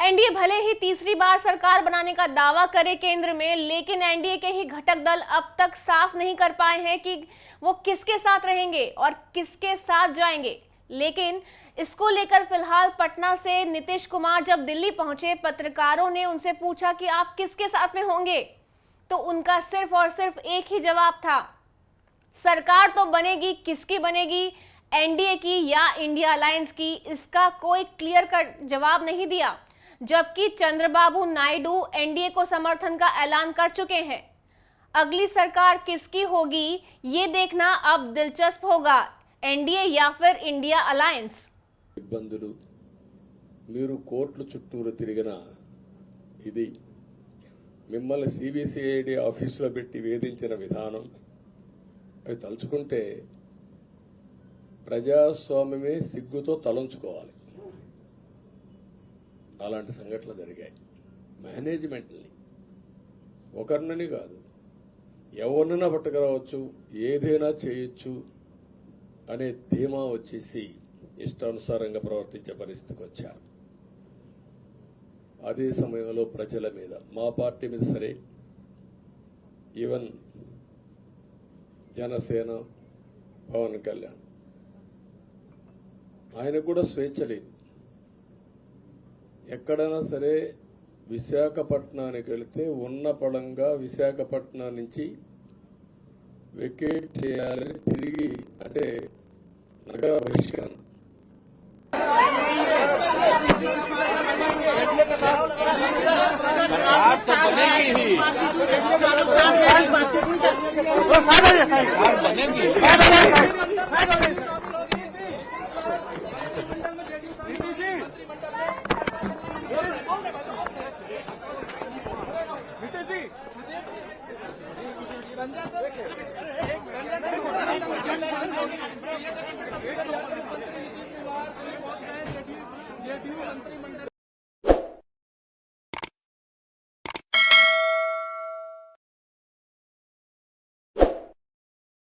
NDA भले ही तीसरी बार सरकार बनाने का दावा करे केंद्र में, लेकिन एनडीए के ही घटक दल अब तक साफ नहीं कर पाए हैं कि वो किसके साथ रहेंगे और किसके साथ जाएंगे। लेकिन इसको लेकर फिलहाल पटना से नीतीश कुमार जब दिल्ली पहुंचे, पत्रकारों ने उनसे पूछा कि आप किसके साथ में होंगे, तो उनका सिर्फ और सिर्फ एक ही जवाब था, सरकार तो बनेगी, किसकी बनेगी, एनडीए की या इंडिया अलायंस की। इसका कोई क्लियर कट जवाब नहीं दिया। जबकि चंद्रबाबू नायडू एनडीए को समर्थन का ऐलान कर चुके हैं। अगली सरकार किसकी होगी, ये देखना अब दिलचस्प होगा, एनडीए या फिर इंडिया अलायंस। ఇబ్బందులు మీరు కోర్టుల చుట్టూరు తిరిగిన ఇది మిమ్మల్ని సిబిసిఐడి ఆఫీసులో పెట్టి వేధించిన విధానం అవి తలుచుకుంటే ప్రజాస్వామ్యమే సిగ్గుతో తలంచుకోవాలి. అలాంటి సంఘటనలు జరిగాయి. మేనేజ్మెంట్ని ఒకరినని కాదు, ఎవరినైనా పట్టుకురావచ్చు, ఏదైనా చేయొచ్చు అనే ధీమా వచ్చేసి ఇష్టానుసారంగా ప్రవర్తించే పరిస్థితికి వచ్చారు. అదే సమయంలో ప్రజల మీద, మా పార్టీ మీద సరే, ఈవెన్ జనసేన పవన్ కళ్యాణ్ ఆయనకు కూడా స్వేచ్ఛ లేదు. ఎక్కడైనా సరే విశాఖపట్నానికి వెళితే ఉన్న పళంగా విశాఖపట్నం నుంచి వెకేట్ చేయాలని తిరిగి, అంటే నగర బహిష్కరణ. मंत्री